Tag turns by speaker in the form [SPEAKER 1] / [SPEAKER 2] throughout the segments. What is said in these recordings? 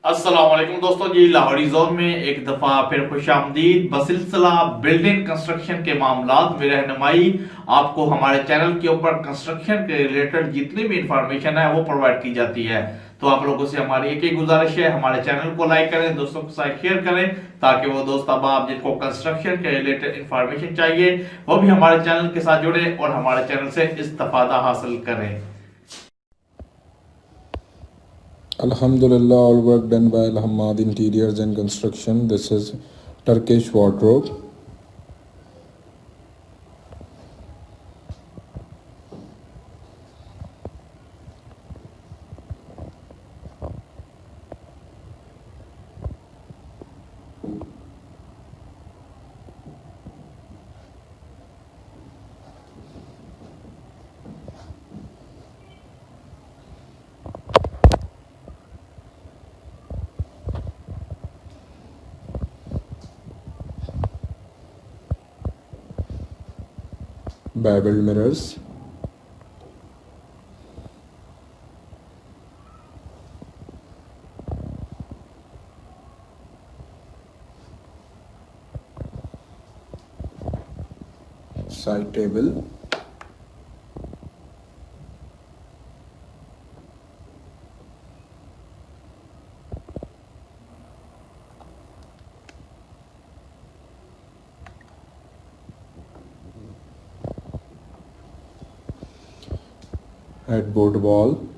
[SPEAKER 1] अस्सलाम वालेकुम दोस्तों जी, लाहौरी जोन में एक दफा फिर खुशामदीद। बसिलसिला बिल्डिंग कंस्ट्रक्शन के मामलात में रहनुमाई आपको हमारे चैनल के ऊपर कंस्ट्रक्शन के रिलेटेड जितनी भी इंफॉर्मेशन है वो प्रोवाइड की जाती है। तो आप लोगों से हमारी एक ही गुजारिश है, हमारे चैनल को लाइक करें, दोस्तों के साथ शेयर करें, ताकि वो दोस्त अब जिनको कंस्ट्रक्शन के रिलेटेड इंफॉर्मेशन चाहिए वो भी हमारे चैनल के साथ जुड़े और हमारे चैनल से इस्तेफादा हासिल करें।
[SPEAKER 2] Alhamdulillah, all work done by Al Interiors and Construction. This is Turkish wardrobe. Beveled mirrors, side table, headboard wall,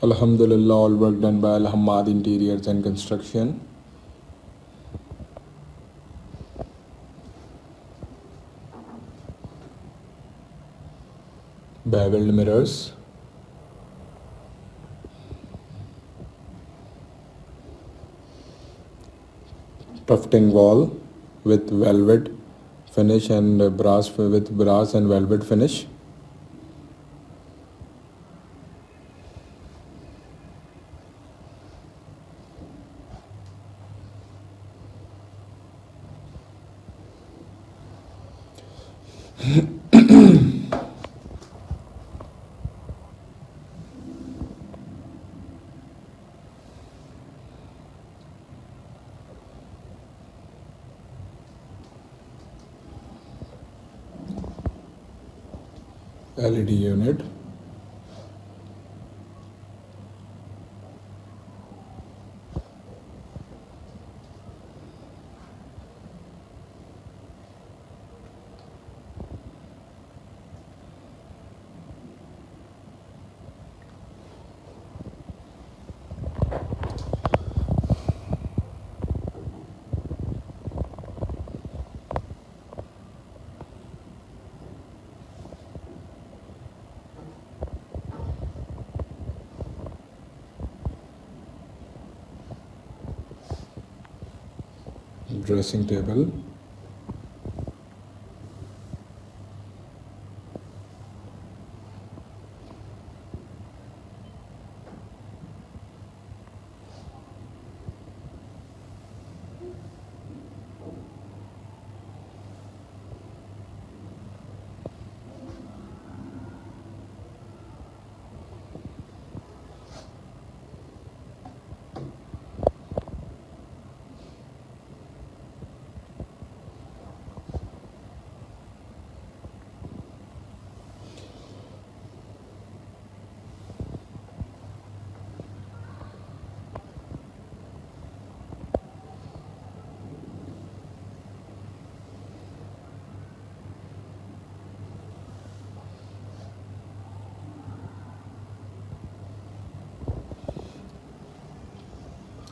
[SPEAKER 2] Alhamdulillah, all work done by Al Interiors and Construction. Beveled mirrors, tufting wall with velvet finish and brass and velvet finish. LED unit, dressing table,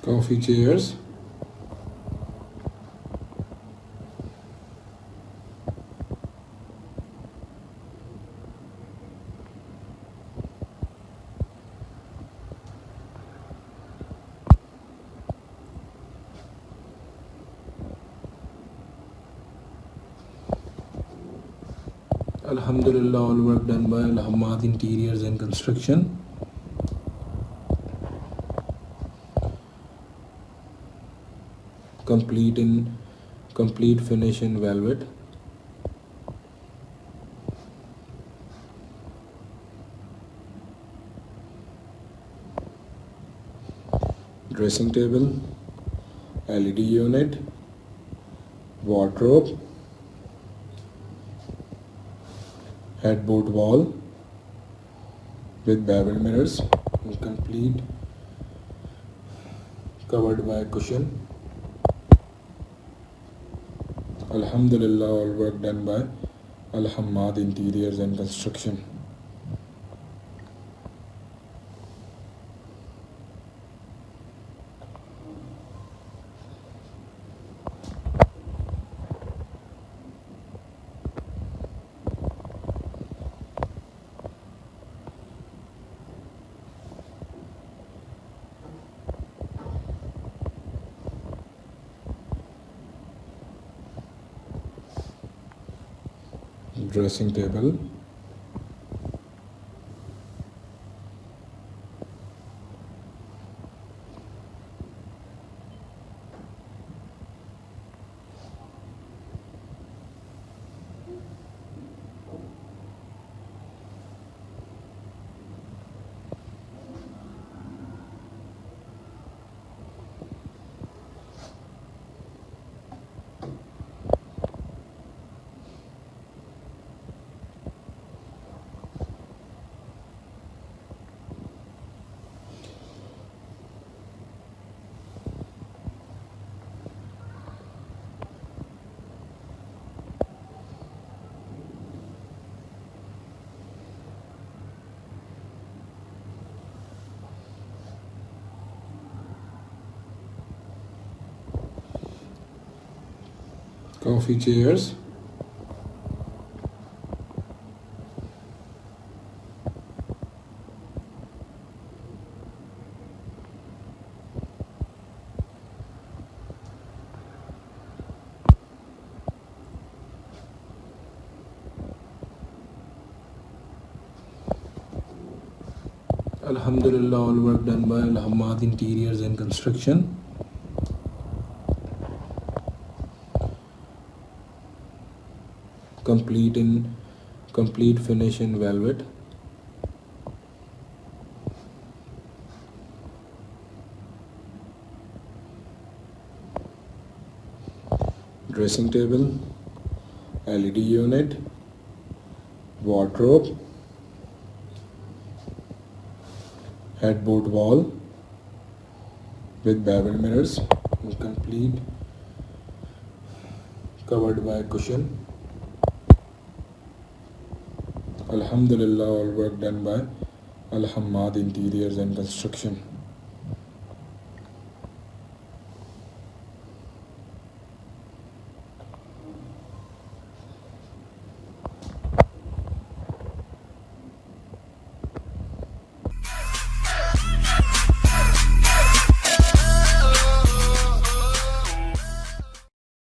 [SPEAKER 2] coffee chairs, Alhamdulillah, all work done by Al Interiors and Construction. Complete finish in velvet. Dressing table, LED unit, wardrobe, headboard wall with bevel mirrors, complete covered by cushion. Alhamdulillah, all work done by Al Interiors and Construction. Dressing table, coffee chairs, Alhamdulillah, all work done by Al Interiors and Construction. Complete finish in velvet. Dressing table, LED unit, wardrobe, headboard wall with bevel mirrors, complete covered by cushion. Alhamdulillah, all work done by Al Interiors and Construction.